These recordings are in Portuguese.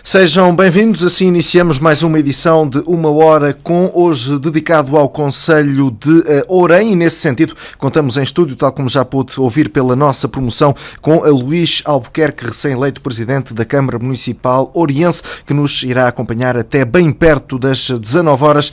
Sejam bem-vindos, assim iniciamos mais uma edição de Uma Hora com, hoje dedicado ao Concelho de Ourém, e nesse sentido contamos em estúdio, tal como já pôde ouvir pela nossa promoção, com a Luís Albuquerque, recém-eleito Presidente da Câmara Municipal Ouriense, que nos irá acompanhar até bem perto das 19 horas.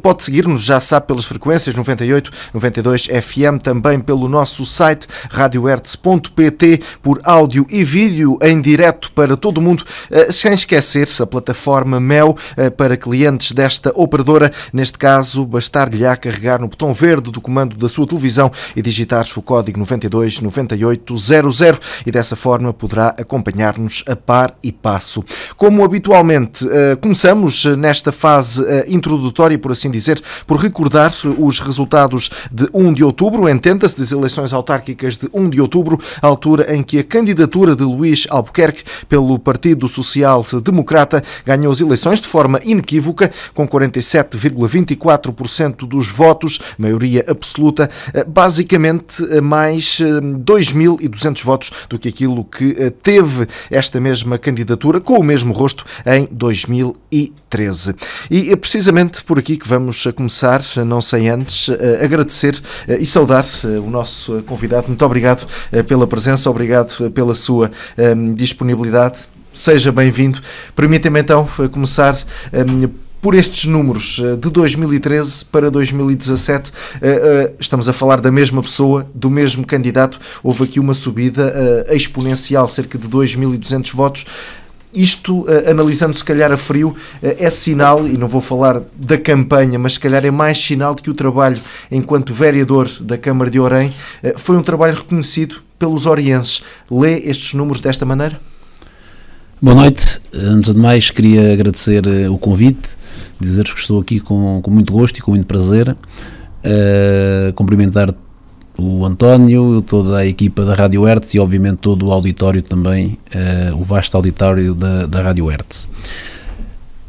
Pode seguir-nos, já sabe, pelas frequências 98, 92 FM, também pelo nosso site radiohertz.pt, por áudio e vídeo em direto para todo o mundo, sem esquecer a plataforma Mel para clientes desta operadora. Neste caso, bastar-lhe-á carregar no botão verde do comando da sua televisão e digitar o código 929800 e dessa forma poderá acompanhar-nos a par e passo. Como habitualmente, começamos nesta fase introdutória, por assim dizer, por recordar os resultados de 1 de outubro, entenda-se, das eleições autárquicas de 1 de outubro, a altura em que a candidatura de Luís Albuquerque pelo Partido Social Democrata ganhou as eleições de forma inequívoca, com 47,24% dos votos, maioria absoluta, basicamente mais 2.200 votos do que aquilo que teve esta mesma candidatura, com o mesmo rosto, em 2013. E é precisamente por aqui que vamos começar, não sem antes agradecer e saudar o nosso convidado. Muito obrigado pela presença, obrigado pela sua disponibilidade. Seja bem-vindo. Permita-me então começar por estes números de 2013 para 2017. Estamos a falar da mesma pessoa, do mesmo candidato. Houve aqui uma subida exponencial, cerca de 2.200 votos. Isto, analisando se calhar a frio, é sinal, e não vou falar da campanha, mas se calhar é mais sinal de que o trabalho enquanto vereador da Câmara de Ourém foi um trabalho reconhecido pelos ourienses. Lê estes números desta maneira? Boa noite. Antes de mais, queria agradecer o convite, dizer-vos que estou aqui com muito gosto e com muito prazer, cumprimentar o António, toda a equipa da Rádio Hertz e obviamente todo o auditório também, o vasto auditório da Rádio Hertz.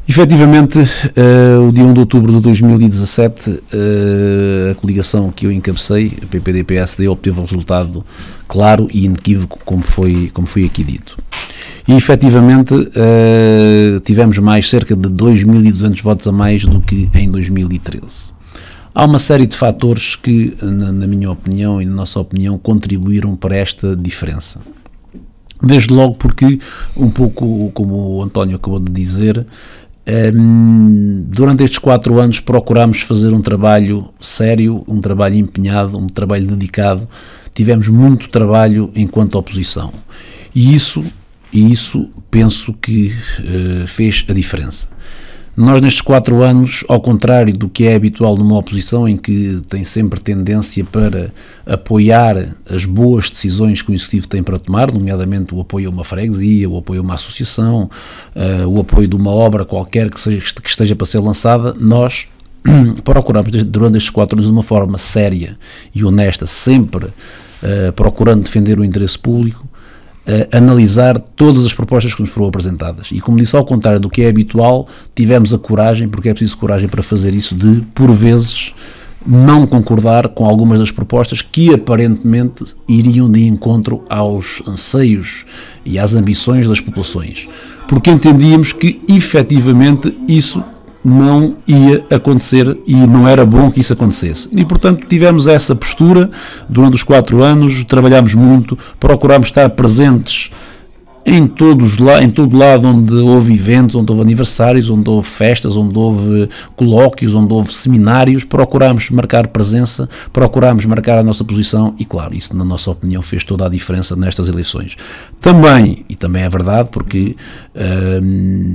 Efetivamente, o dia 1 de outubro de 2017, a coligação que eu encabecei, a PPD-PSD, obteve um resultado claro e inequívoco, como foi aqui dito. E efetivamente tivemos cerca de 2.200 votos a mais do que em 2013. Há uma série de fatores que, na minha opinião e na nossa opinião, contribuíram para esta diferença. Desde logo porque, um pouco como o António acabou de dizer, durante estes 4 anos procurámos fazer um trabalho sério, um trabalho empenhado, um trabalho dedicado. Tivemos muito trabalho enquanto oposição. E isso penso que fez a diferença. Nós nestes 4 anos, ao contrário do que é habitual numa oposição em que tem sempre tendência para apoiar as boas decisões que o Executivo tem para tomar, nomeadamente o apoio a uma freguesia, o apoio a uma associação, o apoio de uma obra qualquer que esteja para ser lançada, nós procuramos durante estes 4 anos de uma forma séria e honesta, sempre procurando defender o interesse público, analisar todas as propostas que nos foram apresentadas. E como disse, ao contrário do que é habitual, tivemos a coragem, porque é preciso coragem para fazer isso, de, por vezes, não concordar com algumas das propostas que aparentemente iriam de encontro aos anseios e às ambições das populações. Porque entendíamos que, efetivamente, isso não ia acontecer e não era bom que isso acontecesse. E, portanto, tivemos essa postura durante os 4 anos, trabalhámos muito, procurámos estar presentes em todo lado onde houve eventos, onde houve aniversários, onde houve festas, onde houve colóquios, onde houve seminários, procurámos marcar presença, procurámos marcar a nossa posição e, claro, isso, na nossa opinião, fez toda a diferença nestas eleições. Também é verdade, porque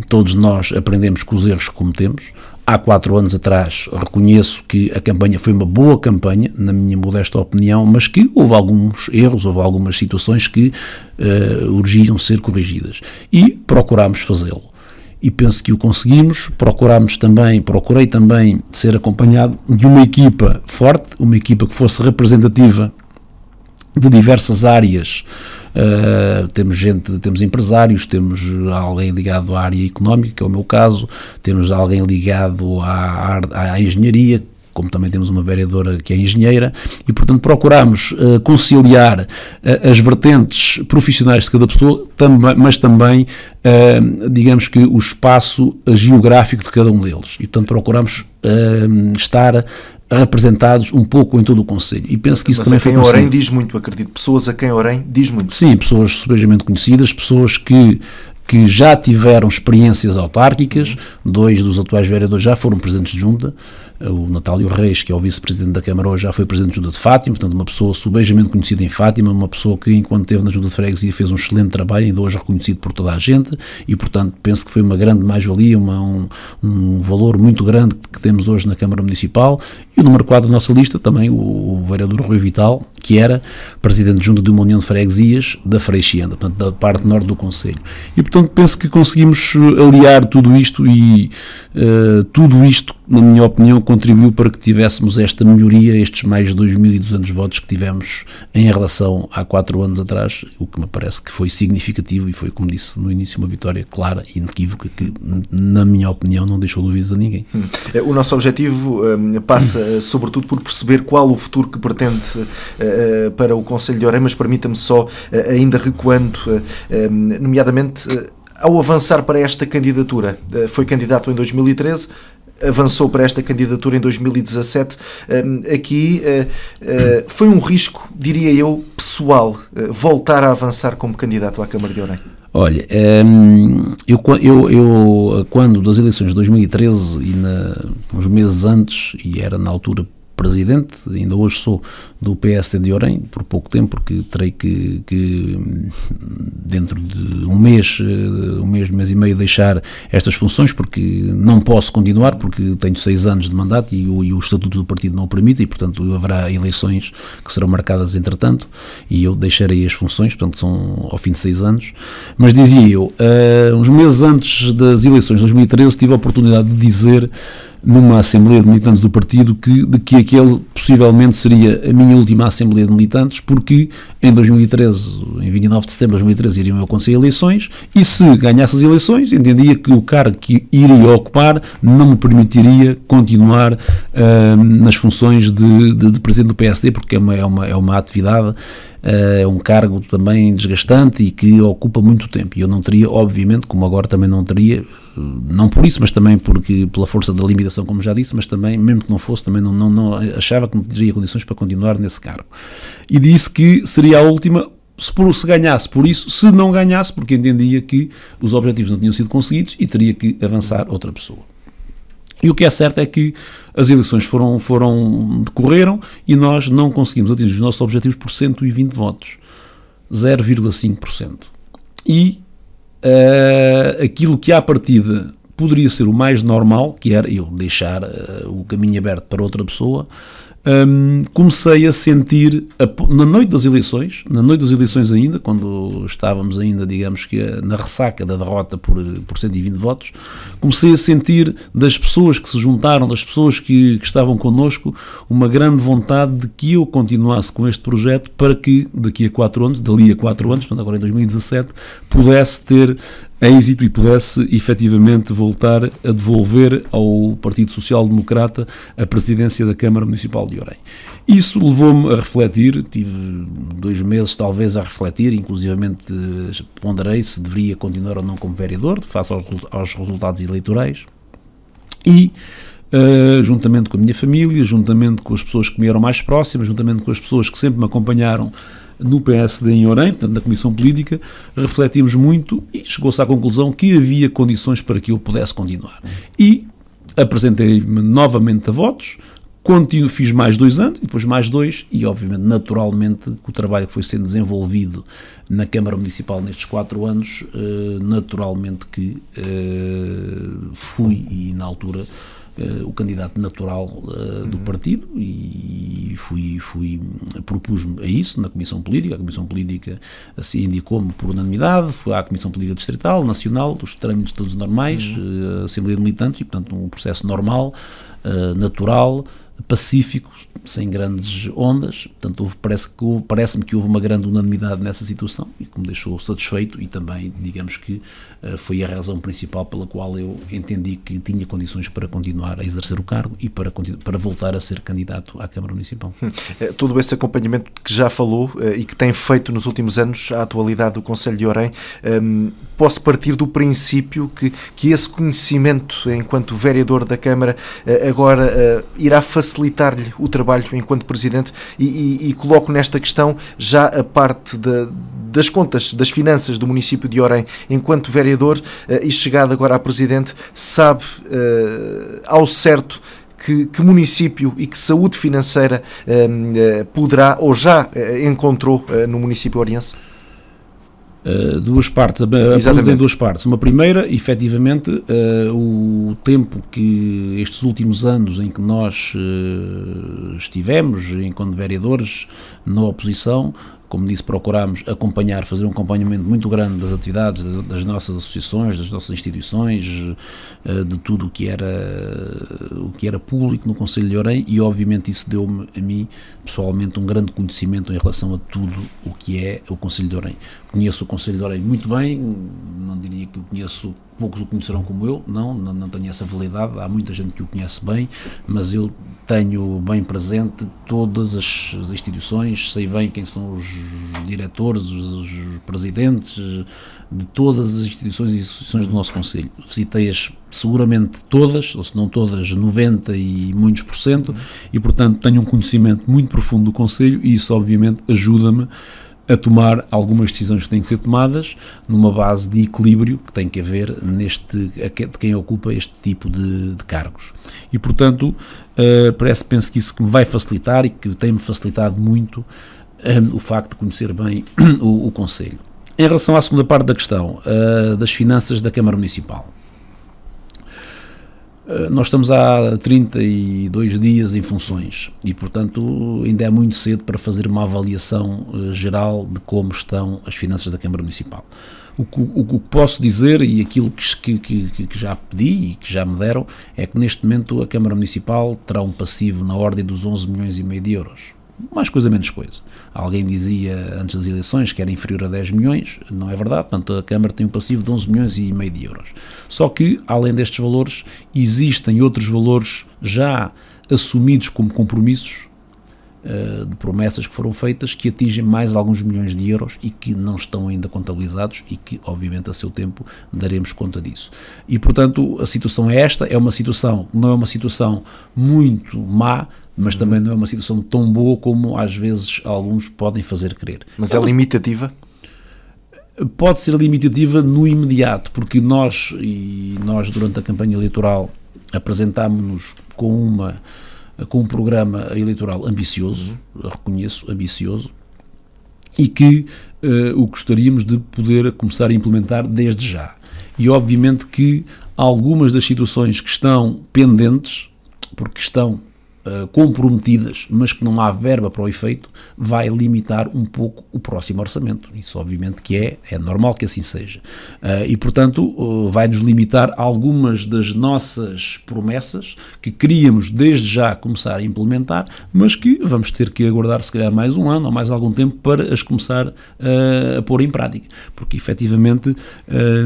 todos nós aprendemos com os erros que cometemos. Há 4 anos atrás, reconheço que a campanha foi uma boa campanha, na minha modesta opinião, mas que houve alguns erros, houve algumas situações que urgiam ser corrigidas. E procurámos fazê-lo. E penso que o conseguimos. Procurei também ser acompanhado de uma equipa forte, uma equipa que fosse representativa de diversas áreas. Temos empresários, temos alguém ligado à área económica, que é o meu caso, temos alguém ligado à engenharia, como também temos uma vereadora que é engenheira, e portanto procuramos conciliar as vertentes profissionais de cada pessoa, mas também, digamos que o espaço geográfico de cada um deles, e portanto procuramos estar representados um pouco em todo o Conselho, e penso que isso também foi conseguido. Orem diz muito, acredito, pessoas a quem Orem diz muito. Sim, pessoas subejamente conhecidas, pessoas que já tiveram experiências autárquicas. 2 dos atuais vereadores já foram presidentes de junta. O Natálio Reis, que é o vice-presidente da Câmara hoje, já foi presidente de junta de Fátima, portanto uma pessoa subejamente conhecida em Fátima, uma pessoa que enquanto esteve na junta de freguesia fez um excelente trabalho, ainda hoje reconhecido por toda a gente, e portanto penso que foi uma grande mais-valia, um valor muito grande que temos hoje na Câmara Municipal. E o número 4 da nossa lista, também o vereador Rui Vital, que era presidente de junta de uma união de freguesias da Freixienda, portanto da parte norte do Conselho. E portanto penso que conseguimos aliar tudo isto, e tudo isto, na minha opinião, contribuiu para que tivéssemos esta melhoria, estes mais de 2.200 votos que tivemos em relação há 4 anos atrás, o que me parece que foi significativo e foi, como disse no início, uma vitória clara e inequívoca que, na minha opinião, não deixou dúvidas a ninguém. O nosso objetivo passa, sobretudo, por perceber qual o futuro que pretende para o Conselho de Orem, mas permita-me só, ainda recuando, nomeadamente, ao avançar para esta candidatura, foi candidato em 2013, avançou para esta candidatura em 2017, aqui foi um risco, diria eu, pessoal, voltar a avançar como candidato à Câmara de Orem? Olha, eu quando das eleições de 2013 e uns meses antes, e era na altura presidente, ainda hoje sou do PSD de Orem, por pouco tempo, porque terei que dentro de um mês e meio deixar estas funções, porque não posso continuar, porque tenho 6 anos de mandato e o estatuto do partido não o permite, e portanto haverá eleições que serão marcadas entretanto, e eu deixarei as funções, portanto são ao fim de 6 anos, mas dizia eu, uns meses antes das eleições de 2013 tive a oportunidade de dizer numa Assembleia de Militantes do partido que aquele possivelmente seria a minha última Assembleia de Militantes, porque em 2013, em 29 de setembro de 2013, iriam ao Conselho de Eleições, e se ganhasse as eleições, entendia que o cargo que iria ocupar não me permitiria continuar nas funções de Presidente do PSD, porque é uma atividade, é um cargo também desgastante e que ocupa muito tempo, e eu não teria, obviamente, como agora também não teria, não por isso, mas também pela força da limitação, como já disse, mas também, mesmo que não fosse, também não achava que não teria condições para continuar nesse cargo. E disse que seria a última, se ganhasse por isso, se não ganhasse, porque entendia que os objetivos não tinham sido conseguidos e teria que avançar outra pessoa. E o que é certo é que as eleições decorreram e nós não conseguimos atingir os nossos objetivos por 120 votos, 0,5%. E aquilo que à partida poderia ser o mais normal, que era eu deixar o caminho aberto para outra pessoa, comecei a sentir, na noite das eleições ainda, quando estávamos ainda, digamos que na ressaca da derrota por 120 votos, comecei a sentir das pessoas que se juntaram, das pessoas que estavam connosco, uma grande vontade de que eu continuasse com este projeto para que dali a 4 anos, portanto agora em 2017, pudesse ter êxito e pudesse efetivamente voltar a devolver ao Partido Social Democrata a presidência da Câmara Municipal de Orem. Isso levou-me a refletir, tive 2 meses talvez a refletir, inclusivamente ponderei se deveria continuar ou não como vereador, face aos resultados eleitorais, e juntamente com a minha família, juntamente com as pessoas que me eram mais próximas, juntamente com as pessoas que sempre me acompanharam no PSD em Orem, portanto na Comissão Política, refletimos muito e chegou-se à conclusão que havia condições para que eu pudesse continuar. E apresentei-me novamente a votos, fiz mais 2 anos, e depois mais 2, e obviamente, naturalmente, com o trabalho que foi sendo desenvolvido na Câmara Municipal nestes 4 anos, naturalmente que fui, e na altura, o candidato natural do partido, e propus-me a isso na Comissão Política. A Comissão Política assim indicou-me por unanimidade, foi à Comissão Política Distrital, Nacional, os trâmites todos normais, Assembleia de Militantes, e portanto um processo normal, natural, pacífico, sem grandes ondas. Portanto, parece-me que houve uma grande unanimidade nessa situação e que me deixou satisfeito, e também, digamos que foi a razão principal pela qual eu entendi que tinha condições para continuar a exercer o cargo e para voltar a ser candidato à Câmara Municipal. Todo esse acompanhamento que já falou e que tem feito nos últimos anos à atualidade do Concelho de Orem, posso partir do princípio que esse conhecimento enquanto vereador da Câmara agora irá facilitar-lhe o trabalho enquanto Presidente, e coloco nesta questão já a parte das contas, das finanças do município de Orem. Enquanto vereador e chegado agora a Presidente, sabe ao certo que município e que saúde financeira poderá ou já encontrou no município oriense? Duas partes, a pergunta em duas partes. Uma primeira, efetivamente, o tempo que estes últimos anos em que nós estivemos, enquanto vereadores, na oposição, como disse, procurámos fazer um acompanhamento muito grande das atividades das nossas associações, das nossas instituições, de tudo o que era público no Concelho de Orem, e obviamente isso deu-me a mim, pessoalmente, um grande conhecimento em relação a tudo o que é o Concelho de Orem. Conheço o Concelho de Orem muito bem, não diria que o conheço, poucos o conhecerão como eu, não tenho essa validade, há muita gente que o conhece bem, mas eu tenho bem presente todas as instituições, sei bem quem são os diretores, os presidentes de todas as instituições e associações do nosso Concelho. Visitei-as seguramente todas, ou se não todas, 90% e muitos por cento, e portanto tenho um conhecimento muito profundo do Concelho, e isso obviamente ajuda-me a tomar algumas decisões que têm que ser tomadas numa base de equilíbrio que tem que haver de quem ocupa este tipo de cargos. E, portanto, penso que isso que me vai facilitar e que tem-me facilitado muito o facto de conhecer bem o Concelho. Em relação à segunda parte da questão, das finanças da Câmara Municipal. Nós estamos há 32 dias em funções e, portanto, ainda é muito cedo para fazer uma avaliação geral de como estão as finanças da Câmara Municipal. O que posso dizer, e aquilo que já pedi e que já me deram, é que neste momento a Câmara Municipal terá um passivo na ordem dos 11,5 milhões de euros. Mais coisa, menos coisa. Alguém dizia antes das eleições que era inferior a 10 milhões, não é verdade, portanto a Câmara tem um passivo de 11,5 milhões de euros. Só que, além destes valores, existem outros valores já assumidos como compromissos de promessas que foram feitas, que atingem mais alguns milhões de euros e que não estão ainda contabilizados e que, obviamente, a seu tempo daremos conta disso. E, portanto, a situação é esta, não é uma situação muito má, mas também não é uma situação tão boa como às vezes alguns podem fazer crer. Mas é limitativa? Pode ser limitativa no imediato, porque nós durante a campanha eleitoral apresentámos-nos com um programa eleitoral ambicioso, reconheço, ambicioso, e que o gostaríamos de poder começar a implementar desde já. E obviamente que algumas das situações que estão pendentes, porque estão comprometidas, mas que não há verba para o efeito, vai limitar um pouco o próximo orçamento. Isso obviamente que é normal que assim seja. E portanto vai-nos limitar algumas das nossas promessas que queríamos desde já começar a implementar, mas que vamos ter que aguardar se calhar mais um ano ou mais algum tempo para as começar a pôr em prática, porque efetivamente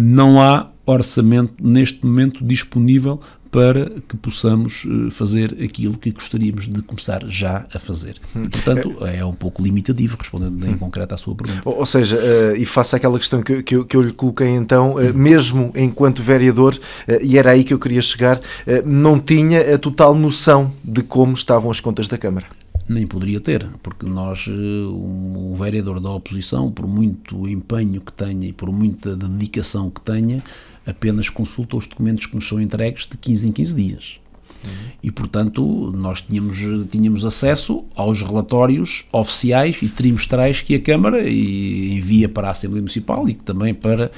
não há orçamento neste momento disponível para que possamos fazer aquilo que gostaríamos de começar já a fazer. E, portanto, é um pouco limitativo, respondendo em concreto à sua pergunta. Ou seja, e faço aquela questão que eu lhe coloquei então, mesmo enquanto vereador, e era aí que eu queria chegar, não tinha a total noção de como estavam as contas da Câmara? Nem poderia ter, porque nós, um vereador da oposição, por muito empenho que tenha e por muita dedicação que tenha, apenas consulta os documentos que nos são entregues de 15 em 15 dias. E, portanto, nós tínhamos acesso aos relatórios oficiais e trimestrais que a Câmara envia para a Assembleia Municipal e que também para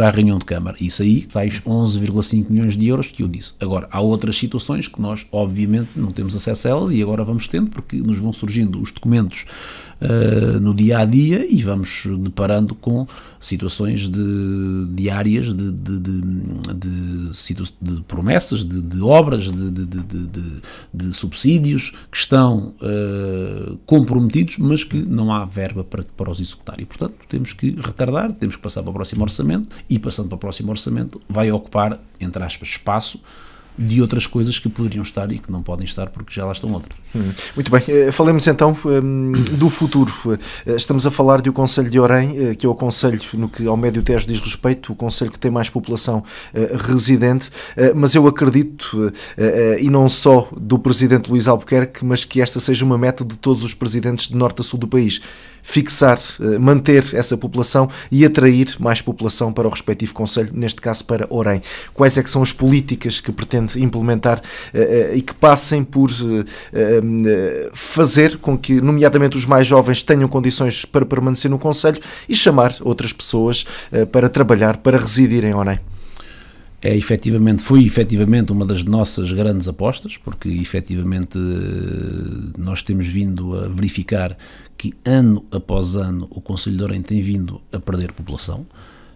a reunião de Câmara. Isso aí, tais 11,5 milhões de euros que eu disse. Agora, há outras situações que nós, obviamente, não temos acesso a elas e agora vamos tendo, porque nos vão surgindo os documentos no dia-a-dia e vamos deparando com situações diárias de promessas, de obras, de subsídios que estão comprometidos, mas que não há verba para os executar. E, portanto, temos que retardar, temos que passar para o próximo orçamento e, passando para o próximo orçamento, vai ocupar, entre aspas, espaço de outras coisas que poderiam estar e que não podem estar porque já lá estão outras. Muito bem, falemos então do futuro. Estamos a falar do Concelho de Orém, que é o concelho no que ao Médio Tejo diz respeito, o concelho que tem mais população residente, mas eu acredito, e não só do presidente Luís Albuquerque, mas que esta seja uma meta de todos os presidentes de norte a sul do país, fixar, manter essa população e atrair mais população para o respectivo concelho, neste caso para Orém. Quais é que são as políticas que pretende implementar e que passem por fazer com que, nomeadamente, os mais jovens tenham condições para permanecer no concelho e chamar outras pessoas para trabalhar, para residir em Orém? Foi efetivamente uma das nossas grandes apostas, porque efetivamente nós temos vindo a verificar que ano após ano o Concelho de Orém tem vindo a perder população,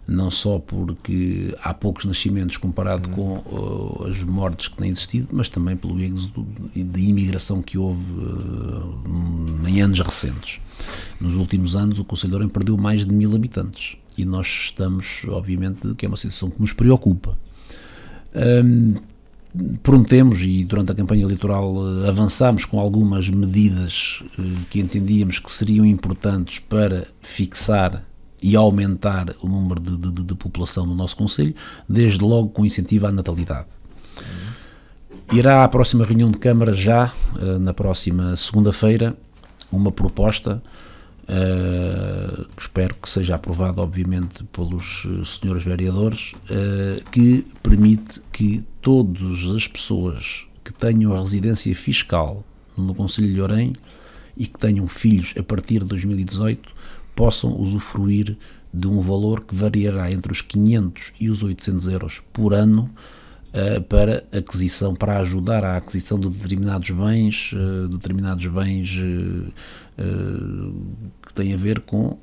não só porque há poucos nascimentos comparado com as mortes que têm existido, mas também pelo êxodo de imigração que houve em anos recentes. Nos últimos anos o Concelho de Orém perdeu mais de 1000 habitantes e nós estamos, obviamente, que é uma situação que nos preocupa. Prometemos e durante a campanha eleitoral avançámos com algumas medidas que entendíamos que seriam importantes para fixar e aumentar o número de população no nosso concelho, desde logo com incentivo à natalidade. Irá à próxima reunião de Câmara já, na próxima segunda-feira, uma proposta que espero que seja aprovado, obviamente, pelos senhores vereadores, que permite que todas as pessoas que tenham a residência fiscal no Concelho de Orém e que tenham filhos a partir de 2018 possam usufruir de um valor que variará entre os 500 e os 800 euros por ano para ajudar à aquisição de determinados bens que têm a ver com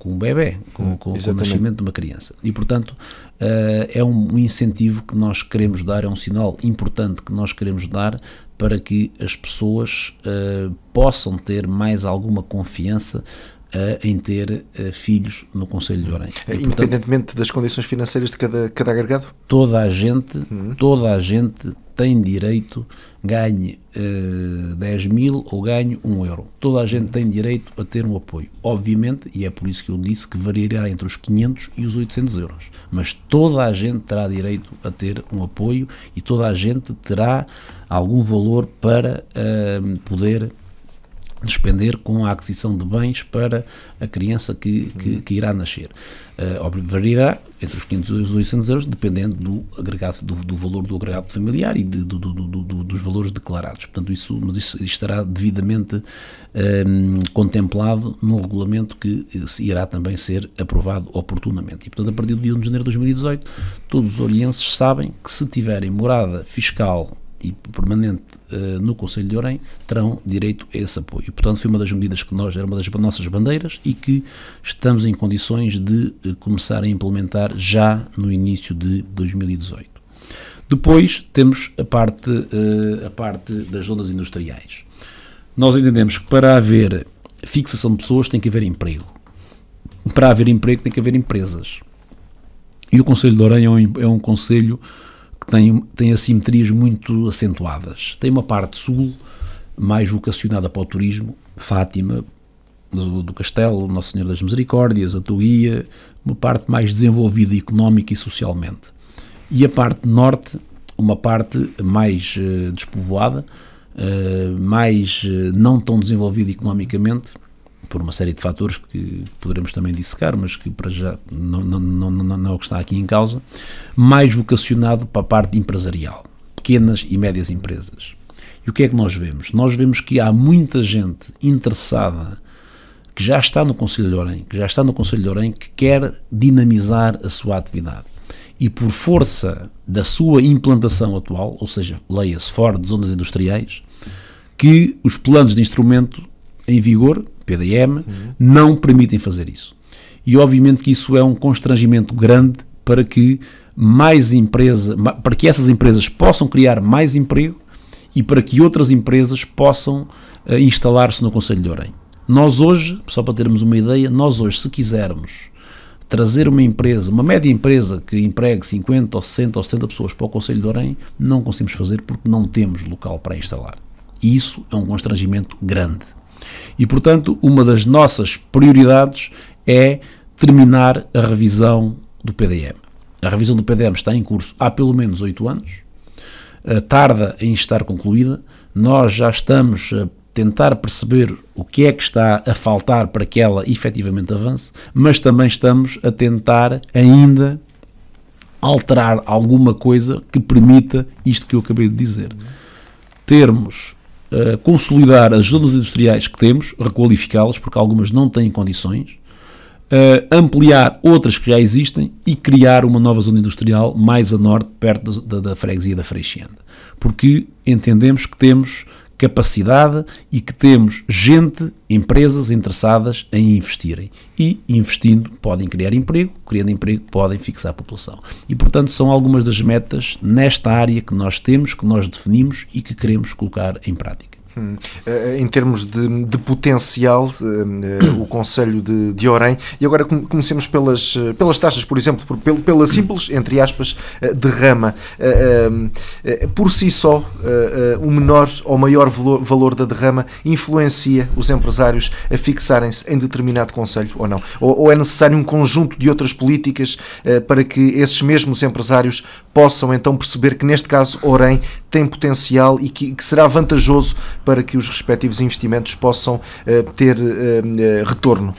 um bebê, com o nascimento de uma criança. E, portanto, é um incentivo que nós queremos dar, é um sinal importante que nós queremos dar para que as pessoas possam ter mais alguma confiança em ter filhos no Concelho de Orém. Independentemente das condições financeiras de cada agregado? Toda a gente tem direito, ganhe 10 mil ou ganhe 1 euro. Toda a gente tem direito a ter um apoio. Obviamente, e é por isso que eu disse que variará entre os 500 e os 800 euros. Mas toda a gente terá direito a ter um apoio e toda a gente terá algum valor para poder despender com a aquisição de bens para a criança que irá nascer. Variará entre os 500 e os 800 euros, dependendo do valor do agregado familiar e dos valores declarados. Portanto, isso estará devidamente contemplado no regulamento que irá também ser aprovado oportunamente. E, portanto, a partir do dia 1 de janeiro de 2018, todos os orienses sabem que se tiverem morada fiscal e permanente no Concelho de Orém, terão direito a esse apoio. E, portanto, foi uma das medidas que era uma das nossas bandeiras e que estamos em condições de começar a implementar já no início de 2018. Depois temos a parte das zonas industriais. Nós entendemos que para haver fixação de pessoas tem que haver emprego. Para haver emprego tem que haver empresas. E o Concelho de Orém é um concelho tem assimetrias muito acentuadas. Tem uma parte sul, mais vocacionada para o turismo, Fátima, do Castelo, Nossa Senhora das Misericórdias, a Tuguia, uma parte mais desenvolvida económica e socialmente. E a parte norte, uma parte mais despovoada, mais não tão desenvolvida economicamente, por uma série de fatores que poderemos também dissecar, mas que para já não é o que está aqui em causa, mais vocacionado para a parte empresarial, pequenas e médias empresas. E o que é que nós vemos? Nós vemos que há muita gente interessada que já está no Concelho de Orém, que quer dinamizar a sua atividade. E por força da sua implantação atual, ou seja, leia-se fora de zonas industriais, que os planos de instrumento em vigor PDM, não permitem fazer isso. E obviamente que isso é um constrangimento grande para que para que essas empresas possam criar mais emprego e para que outras empresas possam instalar-se no Concelho de Orem. Nós hoje, só para termos uma ideia, se quisermos trazer uma empresa, uma média empresa que empregue 50 ou 60 ou 70 pessoas para o Concelho de Orem, não conseguimos fazer porque não temos local para instalar. E isso é um constrangimento grande. E, portanto, uma das nossas prioridades é terminar a revisão do PDM. A revisão do PDM está em curso há pelo menos 8 anos, tarda em estar concluída. Nós já estamos a tentar perceber o que é que está a faltar para que ela efetivamente avance, mas também estamos a tentar ainda alterar alguma coisa que permita isto que eu acabei de dizer. Consolidar as zonas industriais que temos, requalificá-las, porque algumas não têm condições, ampliar outras que já existem e criar uma nova zona industrial mais a norte, perto da freguesia da Freixenda. Porque entendemos que temos capacidade e que temos empresas interessadas em investirem. E, investindo, podem criar emprego, criando emprego, podem fixar a população. E, portanto, são algumas das metas nesta área que nós temos, que nós definimos e que queremos colocar em prática. Em termos de potencial, o Concelho de Orem, e agora comecemos pelas taxas, por exemplo, pela simples, entre aspas, derrama. Por si só, o menor ou maior valor da derrama influencia os empresários a fixarem-se em determinado concelho ou não? Ou é necessário um conjunto de outras políticas para que esses mesmos empresários possam então perceber que, neste caso, Orem tem potencial e que será vantajoso para que os respectivos investimentos possam ter retorno?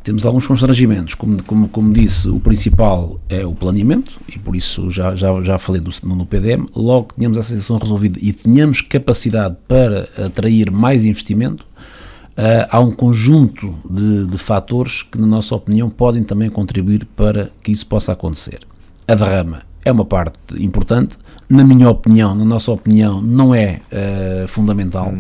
Temos alguns constrangimentos. Como disse, o principal é o planeamento, e por isso já falei no PDM. Logo que tínhamos essa situação resolvida e tínhamos capacidade para atrair mais investimento, há um conjunto de fatores que, na nossa opinião, podem também contribuir para que isso possa acontecer. A derrama é uma parte importante, na nossa opinião, não é fundamental.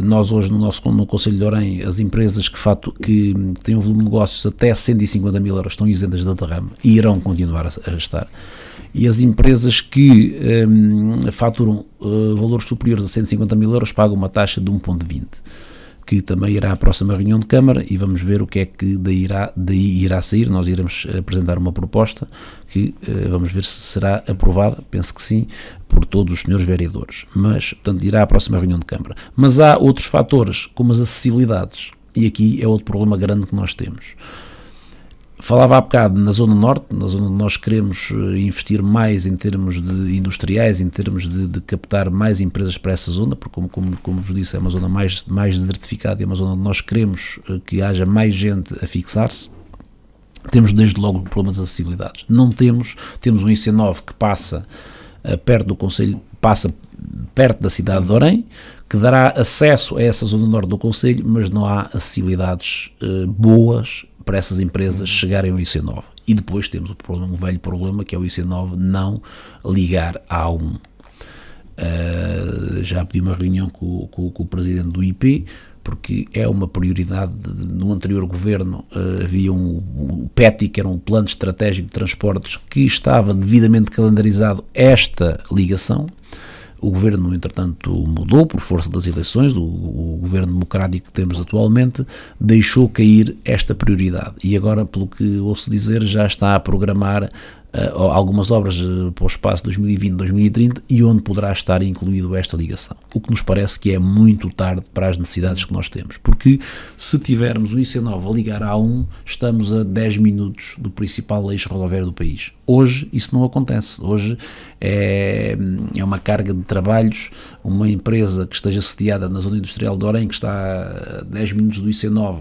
Nós hoje no Concelho de Orem, as empresas que têm um volume de negócios até 150 mil euros estão isentas da derrama e irão continuar a estar. E as empresas que faturam valores superiores a 150 mil euros pagam uma taxa de 1,20, que também irá à próxima reunião de Câmara, e vamos ver o que é que daí irá sair. Nós iremos apresentar uma proposta que vamos ver se será aprovada, penso que sim, por todos os senhores vereadores, mas, portanto, irá à próxima reunião de Câmara. Mas há outros fatores, como as acessibilidades, e aqui é outro problema grande que nós temos. Falava há bocado na Zona Norte, na zona onde nós queremos investir mais em termos de industriais, em termos de captar mais empresas para essa zona, porque como vos disse, é uma zona mais desertificada, é uma zona onde nós queremos que haja mais gente a fixar-se. Temos desde logo o problema das acessibilidades. Não temos um IC9 que passa perto do Concelho, passa perto da cidade de Orem, que dará acesso a essa zona norte do Concelho, mas não há acessibilidades boas para essas empresas chegarem ao IC9. E depois temos um velho problema, que é o IC9 não ligar à A1. Já pedi uma reunião com o presidente do IP, porque é uma prioridade. No anterior governo havia o PETI, que era um plano estratégico de transportes, que estava devidamente calendarizado esta ligação. O governo, entretanto, mudou por força das eleições. O governo democrático que temos atualmente deixou cair esta prioridade e agora, pelo que ouço dizer, já está a programar algumas obras para o espaço 2020-2030 e onde poderá estar incluído esta ligação. O que nos parece que é muito tarde para as necessidades que nós temos, porque se tivermos o IC9 a ligar à A1, estamos a 10 minutos do principal eixo rodoviário do país. Hoje isso não acontece. Hoje é uma carga de trabalhos. Uma empresa que esteja sediada na zona industrial de Orem, que está a 10 minutos do IC9,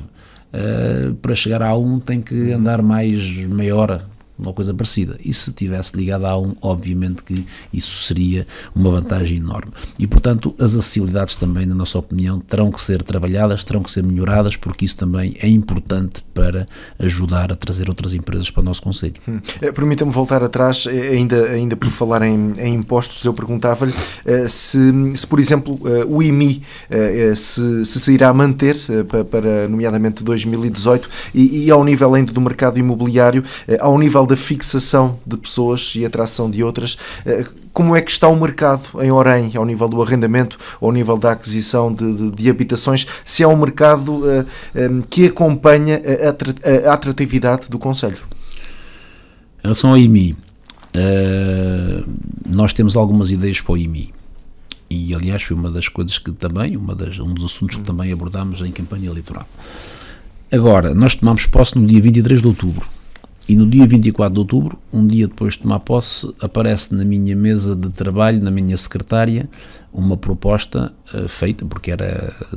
para chegar à A1 tem que andar mais meia hora, uma coisa parecida. E se estivesse ligado a A1, obviamente que isso seria uma vantagem enorme. E, portanto, as acessibilidades também, na nossa opinião, terão que ser trabalhadas, terão que ser melhoradas, porque isso também é importante para ajudar a trazer outras empresas para o nosso concelho. Permita-me voltar atrás, ainda por falar em impostos, eu perguntava-lhe se, por exemplo, o IMI se irá manter para, nomeadamente, 2018 e ao nível ainda do mercado imobiliário, ao nível da fixação de pessoas e atração de outras, como é que está o mercado em Orem, ao nível do arrendamento, ao nível da aquisição de habitações, se é um mercado que acompanha a atratividade do concelho? Em relação ao IMI, nós temos algumas ideias para o IMI. E, aliás, foi uma das coisas que também, um dos assuntos que também abordámos em campanha eleitoral. Agora, nós tomamos posse no dia 23 de outubro. E no dia 24 de outubro, um dia depois de tomar posse, aparece na minha mesa de trabalho, na minha secretária, uma proposta feita, porque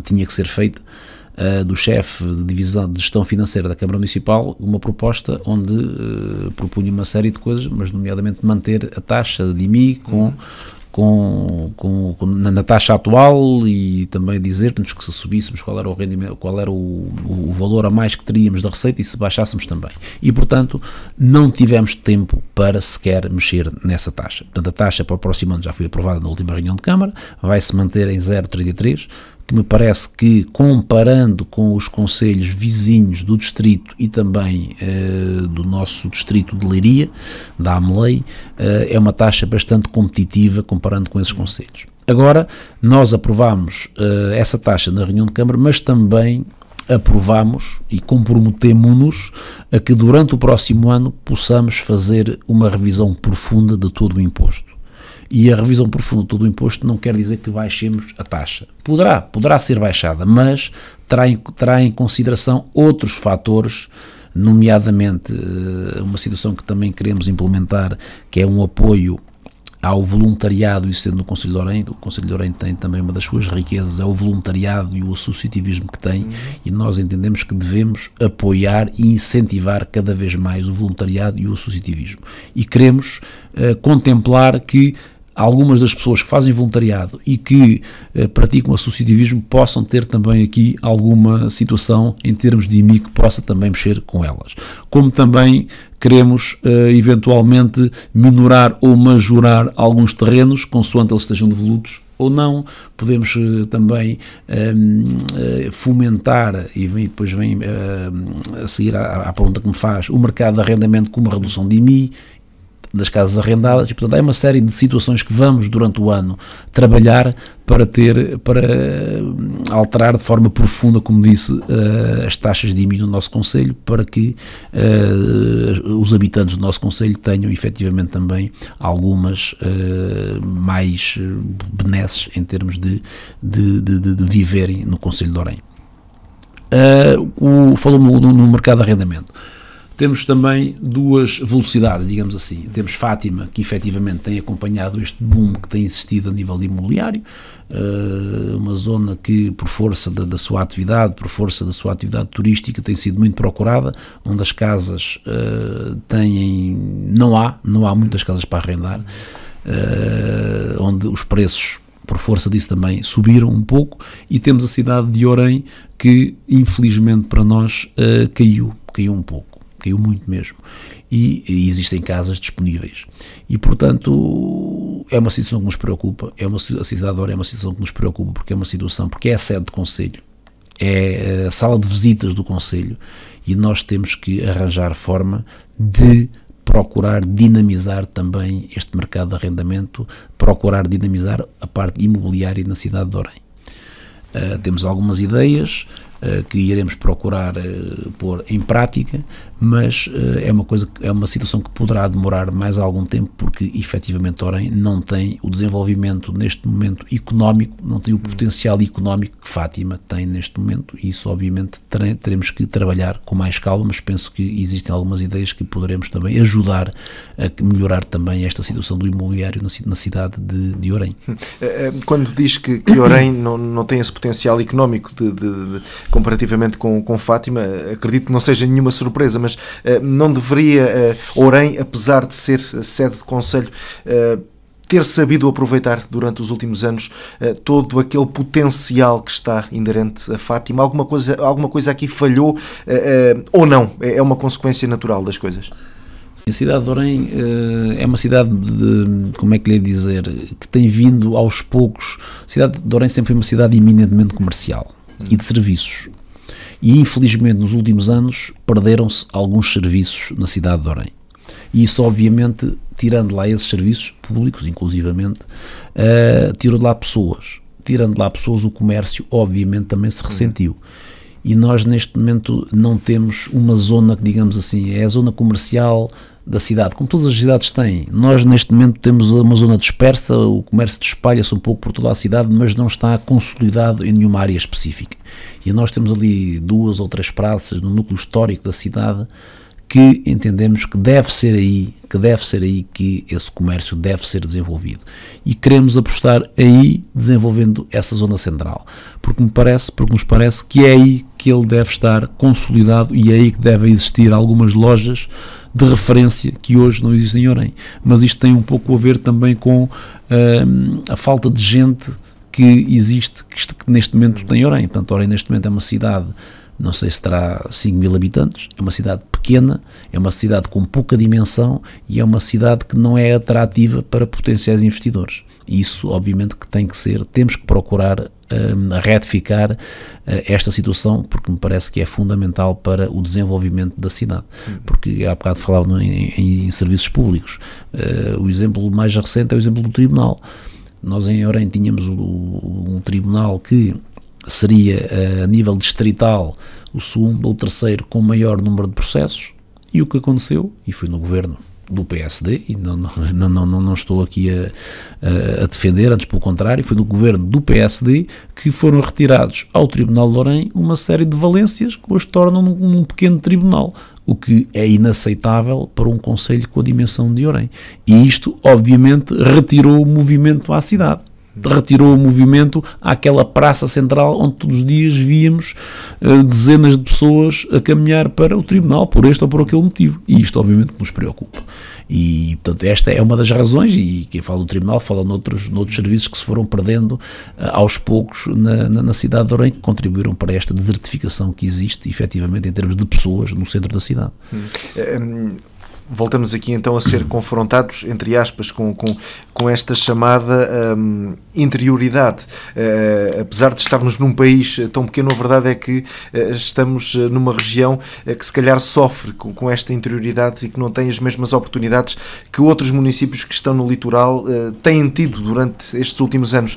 tinha que ser feita, do chefe de divisão de gestão financeira da Câmara Municipal, uma proposta onde propunha uma série de coisas, mas nomeadamente manter a taxa de IMI na taxa atual e também dizer-nos que se subíssemos qual era o rendimento, qual era o valor a mais que teríamos da receita e se baixássemos também. E, portanto, não tivemos tempo para sequer mexer nessa taxa. Portanto, a taxa para o próximo ano já foi aprovada na última reunião de Câmara, vai se manter em 0,33, que me parece que, comparando com os concelhos vizinhos do distrito e também do nosso distrito de Leiria, da Amelei, é uma taxa bastante competitiva comparando com esses concelhos. Agora, nós aprovámos essa taxa na reunião de Câmara, mas também aprovámos e comprometemos-nos a que durante o próximo ano possamos fazer uma revisão profunda de todo o imposto. E a revisão profunda de todo o imposto não quer dizer que baixemos a taxa. Poderá ser baixada, mas terá em consideração outros fatores, nomeadamente uma situação que também queremos implementar, que é um apoio ao voluntariado, isso sendo no Concelho de Orem. O Concelho de Orem tem também uma das suas riquezas, é o voluntariado e o associativismo que tem, e nós entendemos que devemos apoiar e incentivar cada vez mais o voluntariado e o associativismo. E queremos contemplar que algumas das pessoas que fazem voluntariado e que praticam associativismo possam ter também aqui alguma situação em termos de IMI que possa também mexer com elas. Como também queremos eventualmente minorar ou majorar alguns terrenos, consoante eles estejam devolutos ou não. Podemos também fomentar, e depois vem a seguir à pergunta que me faz, o mercado de arrendamento com uma redução de IMI das casas arrendadas, e portanto há uma série de situações que vamos durante o ano trabalhar para alterar de forma profunda, como disse, as taxas de IMI no nosso concelho, para que os habitantes do nosso concelho tenham efetivamente também algumas mais benesses em termos de viverem no Concelho de Orem. Falou-me no mercado de arrendamento. Temos também duas velocidades, digamos assim. Temos Fátima, que efetivamente tem acompanhado este boom que tem existido a nível de imobiliário, uma zona que, por força da sua atividade, por força da sua atividade turística, tem sido muito procurada, onde as casas não há muitas casas para arrendar, onde os preços, por força disso, também subiram um pouco, e temos a cidade de Orem, que infelizmente para nós caiu um pouco. Caiu muito mesmo, e existem casas disponíveis, e portanto é uma situação que nos preocupa, a cidade de Orem é uma situação que nos preocupa, porque é a sede do concelho, é a sala de visitas do concelho, e nós temos que arranjar forma de procurar dinamizar também este mercado de arrendamento, procurar dinamizar a parte imobiliária na cidade de Orem. Temos algumas ideias que iremos procurar pôr em prática, mas é uma situação que poderá demorar mais algum tempo, porque efetivamente Orem não tem o desenvolvimento neste momento económico, não tem o potencial económico que Fátima tem neste momento, e isso obviamente teremos que trabalhar com mais calma, mas penso que existem algumas ideias que poderemos também ajudar a melhorar também esta situação do imobiliário na cidade de Orem. Quando diz que Orem não tem esse potencial económico comparativamente com Fátima. Acredito que não seja nenhuma surpresa, mas não deveria Orem, apesar de ser sede de concelho, ter sabido aproveitar durante os últimos anos todo aquele potencial que está inerente a Fátima? Alguma coisa aqui falhou ou não? É uma consequência natural das coisas? A cidade de Orem é uma cidade como é que lhe ia dizer, que tem vindo aos poucos. A cidade de Orem sempre foi uma cidade eminentemente comercial e de serviços. E infelizmente nos últimos anos perderam-se alguns serviços na cidade de Orem. E isso obviamente, tirando lá esses serviços públicos, inclusivamente, tirou de lá pessoas. Tirando de lá pessoas, o comércio obviamente também se ressentiu. E nós neste momento não temos uma zona que, digamos assim, é a zona comercial da cidade, como todas as cidades têm. Nós neste momento temos uma zona dispersa, o comércio espalha-se um pouco por toda a cidade, mas não está consolidado em nenhuma área específica. E nós temos ali 2 ou 3 praças no núcleo histórico da cidade que entendemos que deve ser aí que esse comércio deve ser desenvolvido. E queremos apostar aí, desenvolvendo essa zona central, porque nos parece que é aí que ele deve estar consolidado e é aí que devem existir algumas lojas de referência que hoje não existem em Orem. Mas isto tem um pouco a ver também com a falta de gente que existe, que neste momento tem Orem. Portanto, Orem neste momento é uma cidade, não sei se terá 5.000 habitantes, é uma cidade pequena, é uma cidade com pouca dimensão e é uma cidade que não é atrativa para potenciais investidores. E isso, obviamente, que tem que ser, temos que procurar retificar esta situação, porque me parece que é fundamental para o desenvolvimento da cidade. Porque há bocado falava em serviços públicos. O exemplo mais recente é o exemplo do tribunal. Nós em Orem tínhamos um tribunal que seria, a nível distrital, o segundo ou terceiro com maior número de processos, e o que aconteceu, e foi no governo do PSD, e não estou aqui a defender, antes pelo contrário, foi no governo do PSD que foram retirados ao Tribunal de Orem uma série de valências que hoje tornam um pequeno tribunal, o que é inaceitável para um concelho com a dimensão de Orem. E isto, obviamente, retirou o movimento à cidade. Retirou o movimento àquela praça central onde todos os dias víamos dezenas de pessoas a caminhar para o tribunal por este ou por aquele motivo, e isto obviamente nos preocupa. E portanto esta é uma das razões, e quem fala do tribunal fala noutros serviços que se foram perdendo aos poucos na cidade de Orem, que contribuíram para esta desertificação que existe efetivamente em termos de pessoas no centro da cidade. Voltamos aqui então a ser confrontados, entre aspas, com esta chamada interioridade. Apesar de estarmos num país tão pequeno, a verdade é que estamos numa região que se calhar sofre com esta interioridade e que não tem as mesmas oportunidades que outros municípios que estão no litoral têm tido durante estes últimos anos.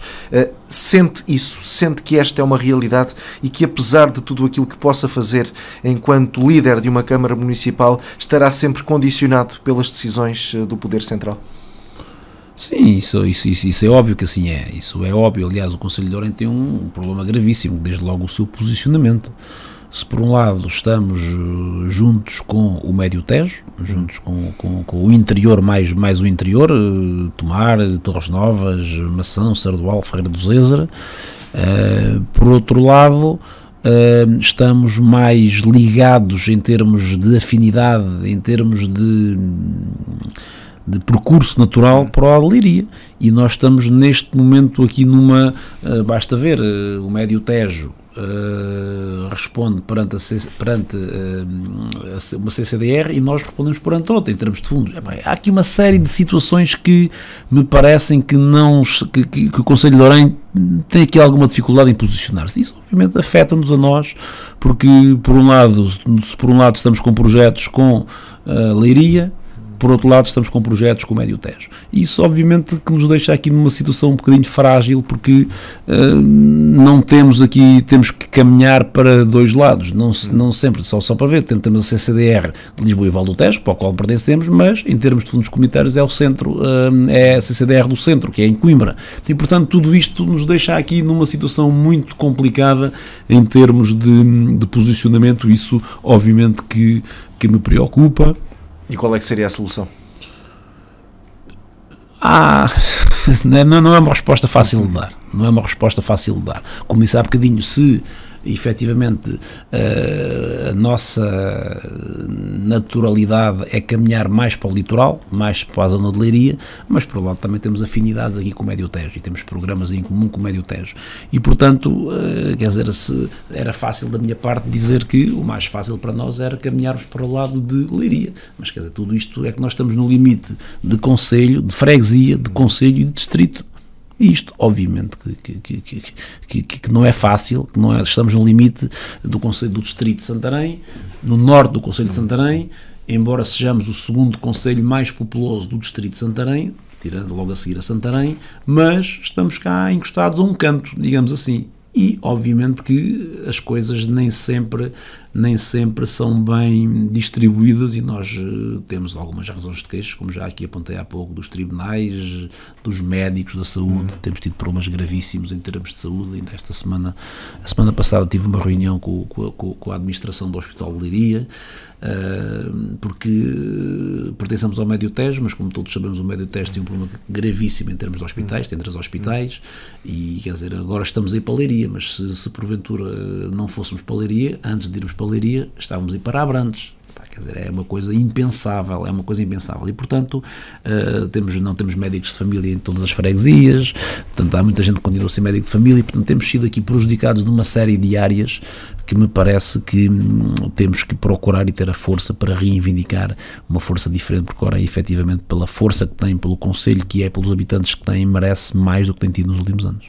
Sente isso? Sente que esta é uma realidade e que, apesar de tudo aquilo que possa fazer enquanto líder de uma Câmara Municipal, estará sempre condicionado pelas decisões do Poder Central? Sim, isso é óbvio que assim é. Isso é óbvio. Aliás, o Concelho de Orem tem um problema gravíssimo, desde logo o seu posicionamento. Se por um lado estamos juntos com o Médio Tejo, juntos com o interior, mais o interior, Tomar, Torres Novas, Mação, Sardual, Ferreira do Zézara, por outro lado estamos mais ligados em termos de afinidade, em termos de percurso natural para a Leiria, e nós estamos neste momento aqui basta ver, o Médio Tejo responde perante uma CCDR e nós respondemos perante outra em termos de fundos. Há aqui uma série de situações que me parecem que o Concelho de Orem tem aqui alguma dificuldade em posicionar-se. Isso obviamente afeta-nos a nós, porque por um lado estamos com projetos com a Leiria, por outro lado estamos com projetos com o Médio Tejo. Isso obviamente que nos deixa aqui numa situação um bocadinho frágil, porque temos que caminhar para dois lados, não sempre, só para ver, temos a CCDR de Lisboa e Val do Tejo, para o qual pertencemos, mas em termos de fundos comunitários é o centro, é a CCDR do centro, que é em Coimbra. E portanto tudo isto nos deixa aqui numa situação muito complicada em termos de posicionamento. Isso obviamente que me preocupa. E qual é que seria a solução? Não é uma resposta fácil de dar. Não é uma resposta fácil de dar. Como disse há bocadinho, se efetivamente a nossa naturalidade é caminhar mais para o litoral, mais para a zona de Leiria, mas por outro lado também temos afinidades aqui com o Médio Tejo e temos programas em comum com o Médio Tejo e portanto, quer dizer, era fácil da minha parte dizer que o mais fácil para nós era caminharmos para o lado de Leiria, mas quer dizer, tudo isto é que nós estamos no limite de concelho, de freguesia, de concelho e de distrito. E isto, obviamente, que não é fácil, que não é, estamos no limite do concelho do distrito de Santarém, no norte do concelho de Santarém, embora sejamos o segundo concelho mais populoso do distrito de Santarém, tirando logo a seguir a Santarém, mas estamos cá encostados a um canto, digamos assim. E, obviamente, que as coisas nem sempre são bem distribuídas e nós temos algumas razões de queixo, como já aqui apontei há pouco, dos tribunais, dos médicos da saúde. Temos tido problemas gravíssimos em termos de saúde. Ainda esta semana, a semana passada, tive uma reunião com a administração do Hospital de Leiria, porque pertencemos ao Médio Tejo, mas como todos sabemos o Médio Tejo tem um problema gravíssimo em termos de hospitais, tem 3 hospitais e quer dizer, agora estamos aí para a Leiria, mas se porventura não fôssemos para a Leiria, antes de irmos para a Leiria, estávamos a ir para Abrantes. Quer dizer, é uma coisa impensável, e portanto não temos médicos de família em todas as freguesias, portanto há muita gente que continua a ser médico de família e portanto temos sido aqui prejudicados numa série de áreas que me parece que temos que procurar e ter a força para reivindicar uma força diferente, porque ora, efetivamente, pela força que tem, pelo concelho que é, pelos habitantes que tem, merece mais do que tem tido nos últimos anos.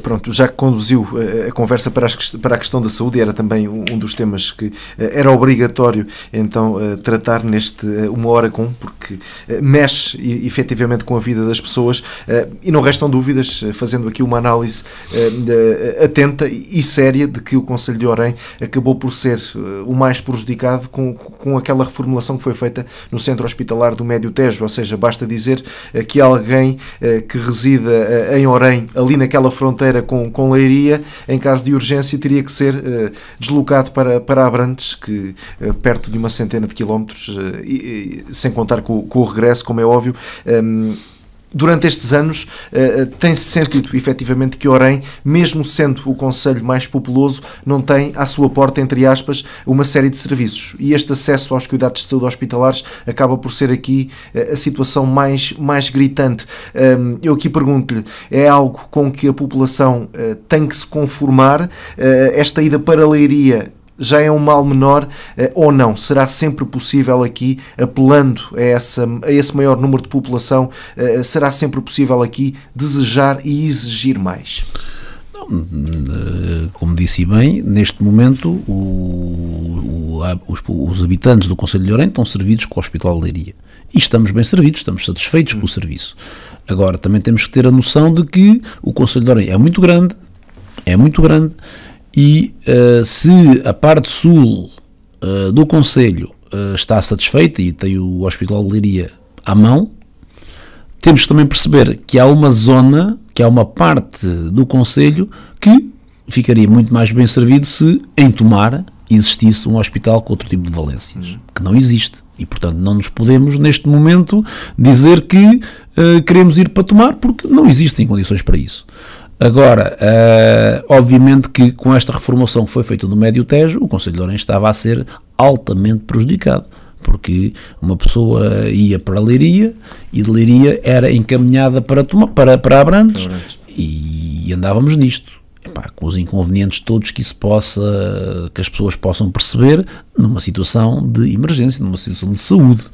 Pronto, já que conduziu a conversa para a questão da saúde, era também um dos temas que era obrigatório então tratar neste Uma Hora Com, porque mexe efetivamente com a vida das pessoas e não restam dúvidas, fazendo aqui uma análise atenta e séria de que o Concelho de Orém acabou por ser o mais prejudicado com aquela reformulação que foi feita no centro hospitalar do Médio Tejo, ou seja, basta dizer que alguém que resida em Orém, ali naquela fronteira com Leiria, em caso de urgência teria que ser deslocado para Abrantes, que perto de uma centena de quilómetros, sem contar com o regresso, como é óbvio. Durante estes anos tem-se sentido efetivamente que Orém, mesmo sendo o concelho mais populoso, não tem à sua porta, entre aspas, uma série de serviços, e este acesso aos cuidados de saúde hospitalares acaba por ser aqui a situação mais gritante. Eu aqui pergunto-lhe, é algo com que a população tem que se conformar? Esta ida para Leiria já é um mal menor ou não? Será sempre possível aqui, apelando a esse maior número de população, será sempre possível aqui desejar e exigir mais? Como disse bem, neste momento os habitantes do Concelho de Orém estão servidos com o Hospital de Leiria e estamos bem servidos, estamos satisfeitos com o serviço. Agora, também temos que ter a noção de que o Concelho de Orém é muito grande e se a parte sul do concelho está satisfeita e tem o Hospital de Leiria à mão, temos que também perceber que há uma zona, que há uma parte do concelho que ficaria muito mais bem servido se em Tomar existisse um hospital com outro tipo de valências, que não existe. E, portanto, não nos podemos, neste momento, dizer que queremos ir para Tomar, porque não existem condições para isso. Agora, obviamente que com esta reformulação que foi feita no Médio Tejo, o Concelho de Orém estava a ser altamente prejudicado, porque uma pessoa ia para Leiria e de Leiria era encaminhada para Abrantes e andávamos nisto. Com os inconvenientes todos que as pessoas possam perceber numa situação de emergência, numa situação de saúde,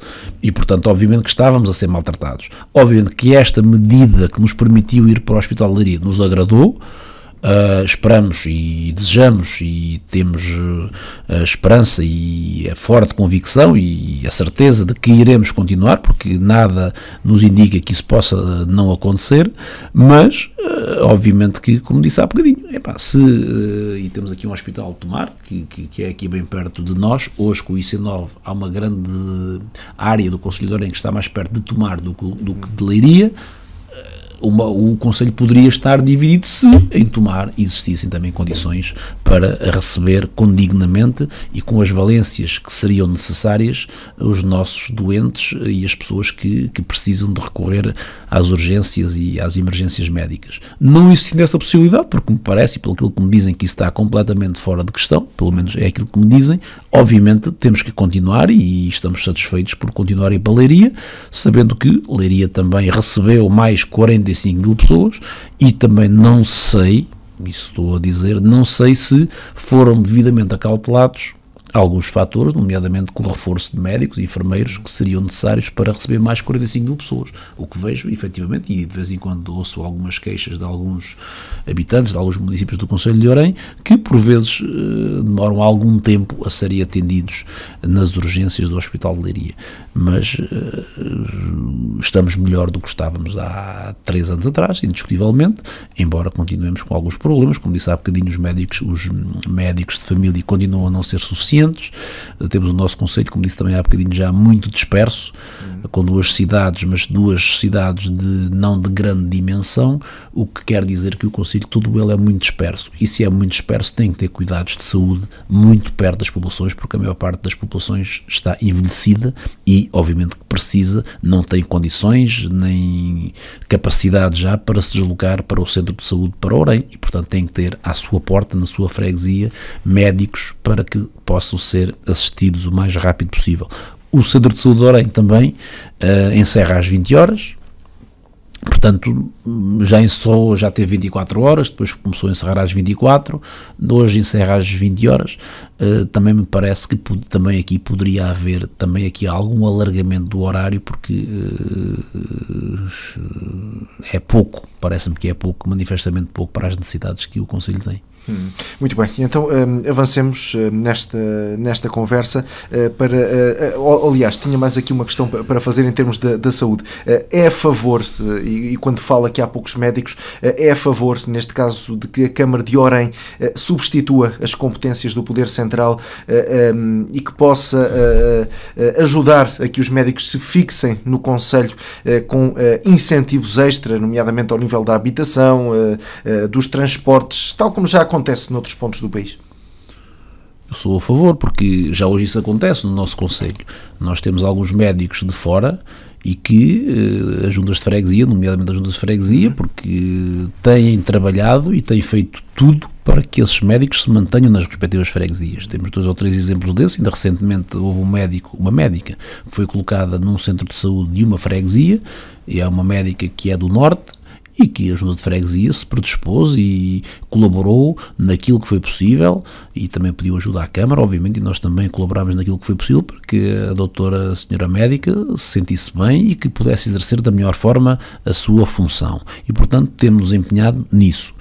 e portanto obviamente que estávamos a ser maltratados. Obviamente que esta medida que nos permitiu ir para o Hospital de Leiria nos agradou. Esperamos e desejamos e temos a esperança e a forte convicção e a certeza de que iremos continuar, porque nada nos indica que isso possa não acontecer, mas obviamente que, como disse há bocadinho, e temos aqui um hospital de Tomar que é aqui bem perto de nós. Hoje com o IC9 há uma grande área do Concelho de Orém que está mais perto de Tomar do que de Leiria. o Conselho poderia estar dividido se em tomar existissem também condições para receber condignamente e com as valências que seriam necessárias os nossos doentes e as pessoas que precisam de recorrer às urgências e às emergências médicas. Não existindo essa possibilidade, porque me parece, e pelo que me dizem, que isso está completamente fora de questão, pelo menos é aquilo que me dizem, obviamente temos que continuar e estamos satisfeitos por continuar a ir para Leiria, sabendo que Leiria também recebeu mais 45 mil pessoas e também não sei, isso estou a dizer, não sei se foram devidamente acautelados alguns fatores, nomeadamente com o reforço de médicos e enfermeiros que seriam necessários para receber mais 45 mil pessoas. O que vejo, efetivamente, e de vez em quando ouço algumas queixas de alguns habitantes de alguns municípios do Conselho de Orem, que por vezes demoram algum tempo a serem atendidos nas urgências do Hospital de Leiria. Mas estamos melhor do que estávamos há 3 anos atrás, indiscutivelmente, embora continuemos com alguns problemas. Como disse há bocadinho, os médicos de família continuam a não ser suficientes. Temos o nosso concelho, como disse também há bocadinho, já muito disperso, com 2 cidades, mas 2 cidades não de grande dimensão, o que quer dizer que o concelho todo ele é muito disperso, e se é muito disperso tem que ter cuidados de saúde muito perto das populações, porque a maior parte das populações está envelhecida e obviamente que precisa, não tem condições nem capacidade já para se deslocar para o centro de saúde para Orem, e portanto tem que ter à sua porta, na sua freguesia, médicos para que possam ser assistidos o mais rápido possível. O Centro de Saúde de Orem também encerra às 20 horas, portanto já encerrou, já teve 24 horas, depois começou a encerrar às 24, hoje encerra às 20 horas, também me parece que também aqui poderia haver também aqui algum alargamento do horário, porque é pouco, parece-me que é pouco, manifestamente pouco para as necessidades que o Conselho tem. Muito bem, então avancemos nesta conversa aliás, tinha mais aqui uma questão para fazer em termos da saúde. É a favor, e quando fala que há poucos médicos, é a favor, neste caso, de que a Câmara de Orem substitua as competências do Poder Central e que possa ajudar a que os médicos se fixem no Conselho com incentivos extra, nomeadamente ao nível da habitação, dos transportes, tal como já acontece noutros pontos do país? Eu sou a favor, porque já hoje isso acontece no nosso concelho. Nós temos alguns médicos de fora e que as juntas de freguesia, nomeadamente as juntas de freguesia, porque têm trabalhado e têm feito tudo para que esses médicos se mantenham nas respectivas freguesias. Temos 2 ou 3 exemplos desses. Ainda recentemente houve uma médica que foi colocada num centro de saúde de uma freguesia, e é uma médica que é do norte, e que a junta de freguesia se predispôs e colaborou naquilo que foi possível, e também pediu ajuda à Câmara, obviamente, e nós também colaborámos naquilo que foi possível para que a senhora médica se sentisse bem e que pudesse exercer da melhor forma a sua função. E, portanto, temos-nos empenhado nisso.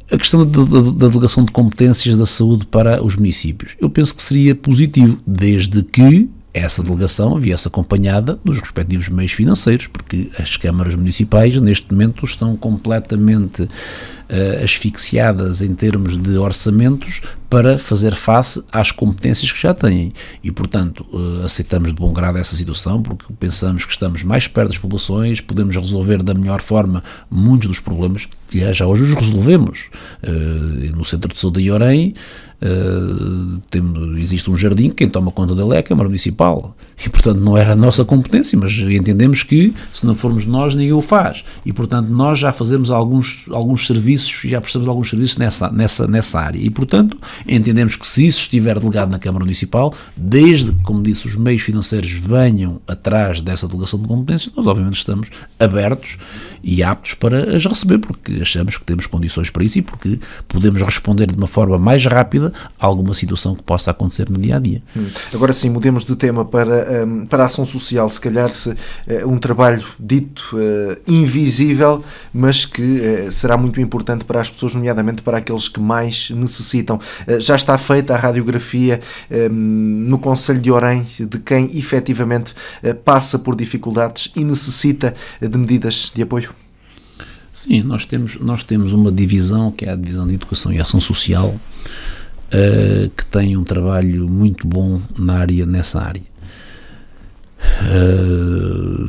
A questão da delegação de competências da saúde para os municípios, eu penso que seria positivo, desde que essa delegação viesse acompanhada dos respectivos meios financeiros, porque as câmaras municipais neste momento estão completamente asfixiadas em termos de orçamentos para fazer face às competências que já têm, e portanto aceitamos de bom grado essa situação, porque pensamos que estamos mais perto das populações, podemos resolver da melhor forma muitos dos problemas que já hoje os resolvemos. No Centro de Saúde de Orem existe um jardim, quem toma conta dele é a Câmara Municipal, e portanto não era a nossa competência, mas entendemos que se não formos nós, ninguém o faz, e portanto nós já fazemos alguns serviços, já prestamos alguns serviços nessa área, e portanto entendemos que se isso estiver delegado na Câmara Municipal, desde que, como disse, os meios financeiros venham atrás dessa delegação de competências, nós obviamente estamos abertos e aptos para as receber, porque achamos que temos condições para isso e porque podemos responder de uma forma mais rápida a alguma situação que possa acontecer no dia-a-dia. Agora sim, mudemos de tema para a ação social, se calhar um trabalho dito invisível, mas que será muito importante para as pessoas, nomeadamente para aqueles que mais necessitam. Já está feita a radiografia no Concelho de Orem de quem efetivamente passa por dificuldades e necessita de medidas de apoio? Sim, nós temos uma divisão, que é a Divisão de Educação e Ação Social, que tem um trabalho muito bom nessa área.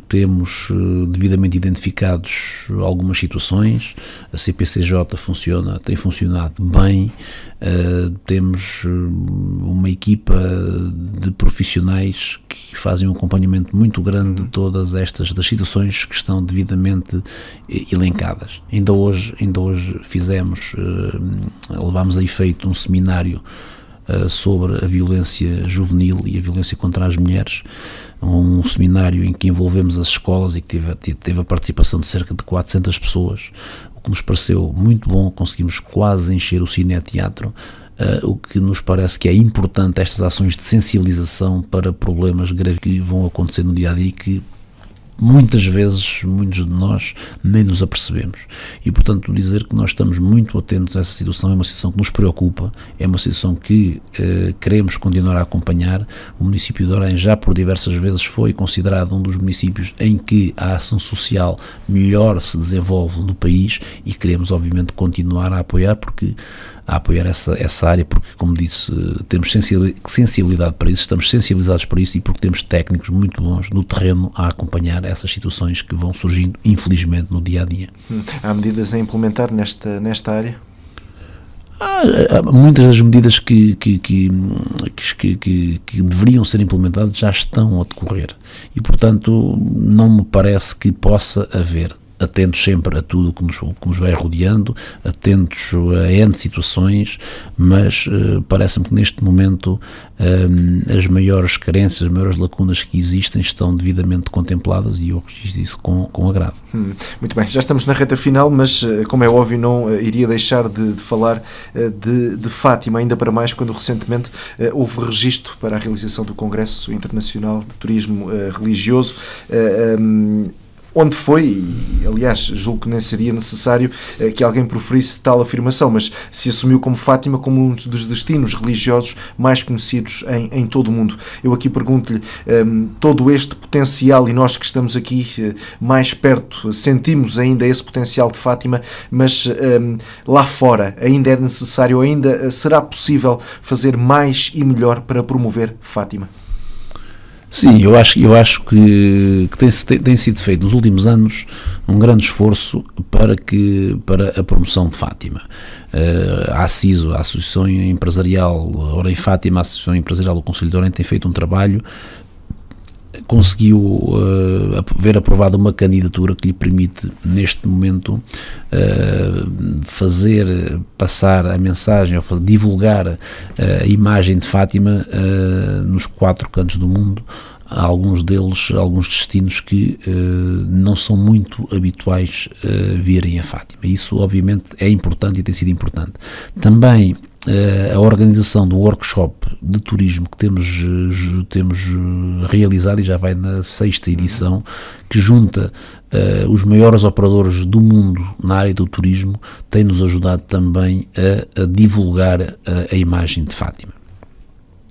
Temos devidamente identificados algumas situações, a CPCJ tem funcionado bem, temos uma equipa de profissionais que fazem um acompanhamento muito grande de todas estas das situações que estão devidamente elencadas. Ainda hoje levámos a efeito um seminário sobre a violência juvenil e a violência contra as mulheres, um seminário em que envolvemos as escolas e que teve a participação de cerca de 400 pessoas, o que nos pareceu muito bom. Conseguimos quase encher o cineteatro, o que nos parece que é importante, estas ações de sensibilização para problemas graves que vão acontecer no dia-a-dia e que muitas vezes, muitos de nós nem nos apercebemos. E, portanto, dizer que nós estamos muito atentos a essa situação é uma situação que nos preocupa, é uma situação que queremos continuar a acompanhar. O município de Orem já por diversas vezes foi considerado um dos municípios em que a ação social melhor se desenvolve no país e queremos, obviamente, continuar a apoiar essa área, porque, como disse, temos sensibilidade para isso, estamos sensibilizados para isso e porque temos técnicos muito bons no terreno a acompanhar essas situações que vão surgindo, infelizmente, no dia-a-dia. Há medidas a implementar nesta área? Muitas das medidas que deveriam ser implementadas já estão a decorrer e, portanto, não me parece que possa haver. Atentos sempre a tudo que nos vai rodeando, atentos a N situações, mas parece-me que neste momento as maiores carências, as maiores lacunas que existem estão devidamente contempladas e eu registro isso com agrado. Muito bem, já estamos na reta final, mas como é óbvio não iria deixar de falar de Fátima, ainda para mais quando recentemente houve registro para a realização do Congresso Internacional de Turismo Religioso, onde foi, e aliás julgo que nem seria necessário que alguém proferisse tal afirmação, mas se assumiu como Fátima como um dos destinos religiosos mais conhecidos em todo o mundo. Eu aqui pergunto-lhe, todo este potencial, e nós que estamos aqui mais perto sentimos ainda esse potencial de Fátima, mas lá fora ainda é necessário, ainda será possível fazer mais e melhor para promover Fátima? Sim, eu acho que tem sido feito nos últimos anos um grande esforço para a promoção de Fátima. A ACISO, a Associação Empresarial Orem Fátima, a Associação Empresarial do Concelho de Orem, tem feito um trabalho, conseguiu ver aprovada uma candidatura que lhe permite, neste momento, fazer passar a mensagem, ou divulgar a imagem de Fátima nos 4 cantos do mundo. Há alguns destinos que não são muito habituais virem a Fátima. Isso, obviamente, é importante e tem sido importante. Também a organização do workshop de turismo que temos realizado, e já vai na 6ª edição, que junta os maiores operadores do mundo na área do turismo, tem-nos ajudado também a divulgar a imagem de Fátima.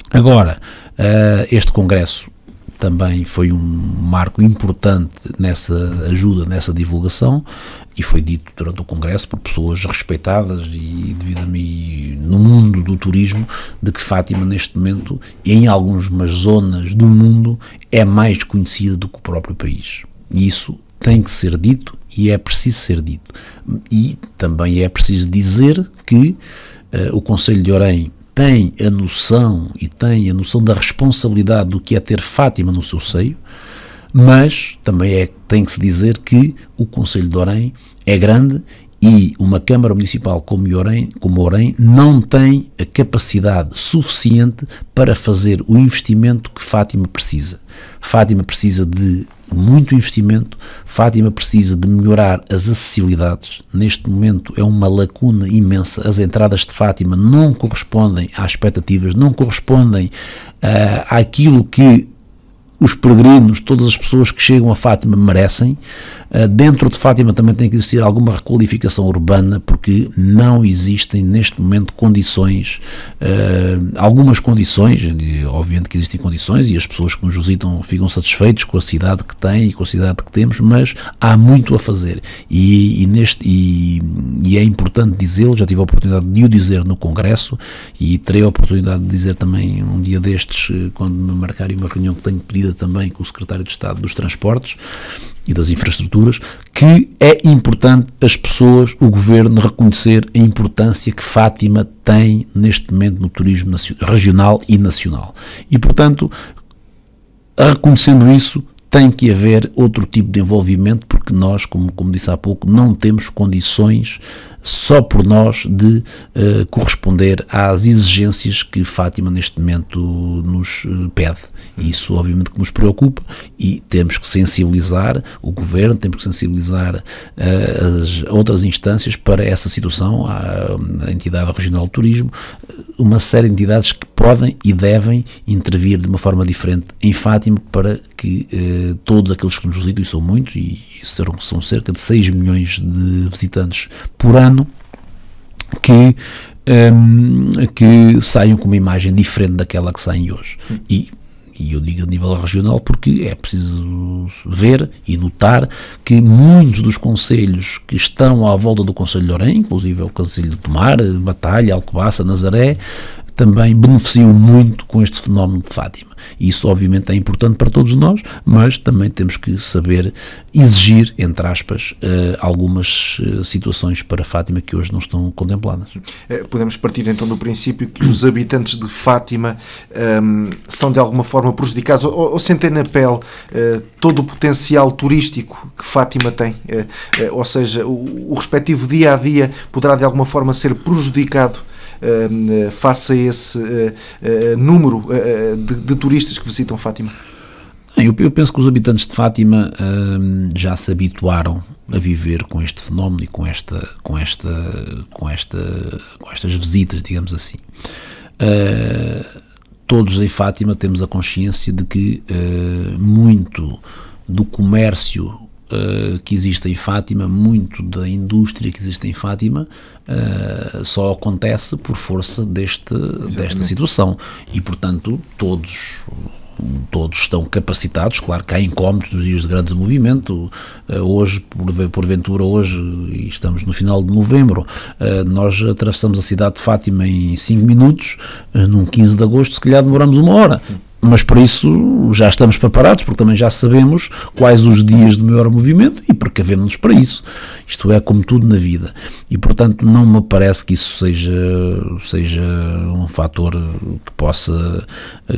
Agora, este congresso também foi um marco importante nessa ajuda, nessa divulgação, e foi dito durante o Congresso por pessoas respeitadas e devidamente no mundo do turismo, de que Fátima neste momento, em algumas zonas do mundo, é mais conhecida do que o próprio país. E isso tem que ser dito e é preciso ser dito. E também é preciso dizer que o Concelho de Orem tem a noção da responsabilidade do que é ter Fátima no seu seio, mas também tem que se dizer que o Concelho de Orem é grande e uma Câmara Municipal como Orem não tem a capacidade suficiente para fazer o investimento que Fátima precisa. Fátima precisa de muito investimento, Fátima precisa de melhorar as acessibilidades. Neste momento é uma lacuna imensa, as entradas de Fátima não correspondem às expectativas, não correspondem àquilo que os peregrinos, todas as pessoas que chegam a Fátima merecem. Dentro de Fátima também tem que existir alguma requalificação urbana, porque não existem neste momento condições, algumas condições, obviamente que existem condições e as pessoas que nos visitam ficam satisfeitos com a cidade que têm e com a cidade que temos, mas há muito a fazer e é importante dizê-lo. Já tive a oportunidade de o dizer no Congresso e terei a oportunidade de dizer também um dia destes, quando me marcarem uma reunião que tenho pedida também com o Secretário de Estado dos Transportes e das Infraestruturas, que é importante as pessoas, o Governo, reconhecer a importância que Fátima tem neste momento no turismo regional e nacional. E, portanto, reconhecendo isso, tem que haver outro tipo de envolvimento, porque nós, como disse há pouco, não temos condições só por nós de corresponder às exigências que Fátima neste momento nos pede. Isso obviamente que nos preocupa e temos que sensibilizar o Governo, temos que sensibilizar as outras instâncias para essa situação, a Entidade Regional de Turismo, uma série de entidades que podem e devem intervir de uma forma diferente em Fátima para que todos aqueles que nos visitam, e são muitos, e são cerca de 6 milhões de visitantes por ano, que saiam com uma imagem diferente daquela que saem hoje. E eu digo a nível regional porque é preciso ver e notar que muitos dos concelhos que estão à volta do Concelho de Orém, inclusive o Concelho de Tomar, Batalha, Alcobaça, Nazaré, também beneficiam muito com este fenómeno de Fátima. E isso obviamente é importante para todos nós, mas também temos que saber exigir, entre aspas, algumas situações para Fátima que hoje não estão contempladas. Podemos partir então do princípio que os habitantes de Fátima são de alguma forma prejudicados ou sentem na pele todo o potencial turístico que Fátima tem, ou seja, o respectivo dia-a-dia poderá de alguma forma ser prejudicado face a esse número de turistas que visitam Fátima? Eu penso que os habitantes de Fátima já se habituaram a viver com este fenómeno e com estas visitas, digamos assim. Todos em Fátima temos a consciência de que muito do comércio que existe em Fátima, muito da indústria que existe em Fátima só acontece por força desta situação e, portanto, todos estão capacitados. Claro que há incómodos nos dias de grande movimento. Hoje, porventura, e estamos no final de novembro, nós atravessamos a cidade de Fátima em 5 minutos, num 15 de agosto, se calhar demoramos 1 hora. Mas para isso já estamos preparados, porque também já sabemos quais os dias de maior movimento e precavemos-nos para isso. Isto é como tudo na vida. E, portanto, não me parece que isso seja um fator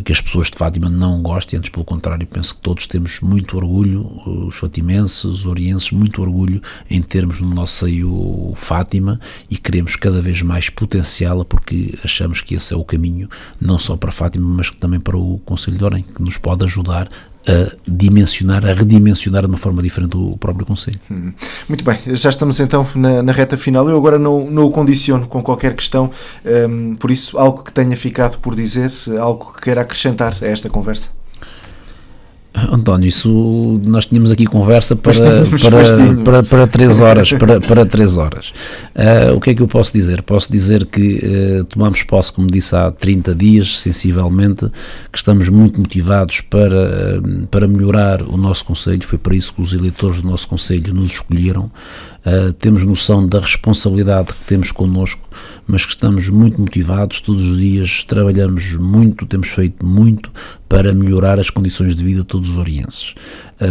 que as pessoas de Fátima não gostem. Antes, pelo contrário, penso que todos temos muito orgulho, os fatimenses, os orienses, muito orgulho em termos no nosso seio Fátima e queremos cada vez mais potenciá-la, porque achamos que esse é o caminho, não só para Fátima, mas também para o Concelho de Orém, que nos pode ajudar a redimensionar de uma forma diferente o próprio Concelho. Muito bem, já estamos então na reta final. Eu agora não o condiciono com qualquer questão, por isso, algo que tenha ficado por dizer, algo que queira acrescentar a esta conversa. António, isso nós tínhamos aqui conversa para 3 horas. Para 3 horas. O que é que eu posso dizer? Posso dizer que tomamos posse, como disse, há 30 dias, sensivelmente, que estamos muito motivados para melhorar o nosso concelho. Foi para isso que os eleitores do nosso concelho nos escolheram. Temos noção da responsabilidade que temos connosco, mas que estamos muito motivados. Todos os dias trabalhamos muito, temos feito muito para melhorar as condições de vida de todos os orienses.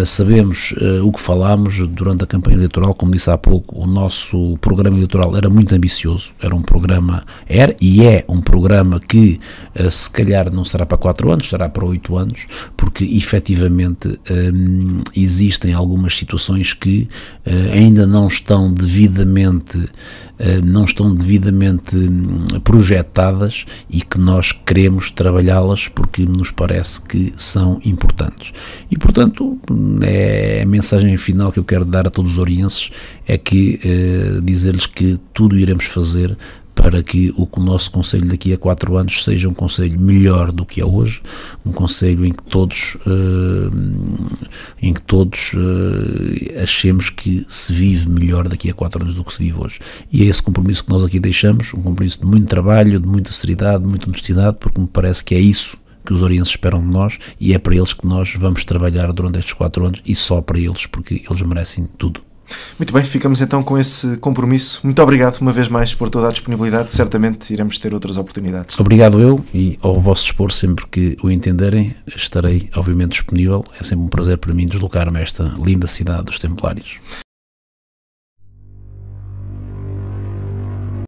Sabemos o que falámos durante a campanha eleitoral. Como disse há pouco, o nosso programa eleitoral era muito ambicioso, era um programa que se calhar não será para 4 anos, será para 8 anos, porque efetivamente existem algumas situações que ainda não estão devidamente projetadas e que nós queremos trabalhá-las porque nos parece que são importantes. E, portanto, a mensagem final que eu quero dar a todos os orienses é que dizer-lhes que tudo iremos fazer para que o nosso concelho daqui a 4 anos seja um concelho melhor do que é hoje, um concelho em que todos em que todos achemos que se vive melhor daqui a 4 anos do que se vive hoje. E é esse compromisso que nós aqui deixamos, um compromisso de muito trabalho, de muita seriedade, de muita honestidade, porque me parece que é isso que os orienses esperam de nós e é para eles que nós vamos trabalhar durante estes 4 anos e só para eles, porque eles merecem tudo. Muito bem, ficamos então com esse compromisso. Muito obrigado uma vez mais por toda a disponibilidade. Certamente iremos ter outras oportunidades. Obrigado eu, e ao vosso dispor, sempre que o entenderem, estarei obviamente disponível. É sempre um prazer para mim deslocar-me a esta linda cidade dos Templários.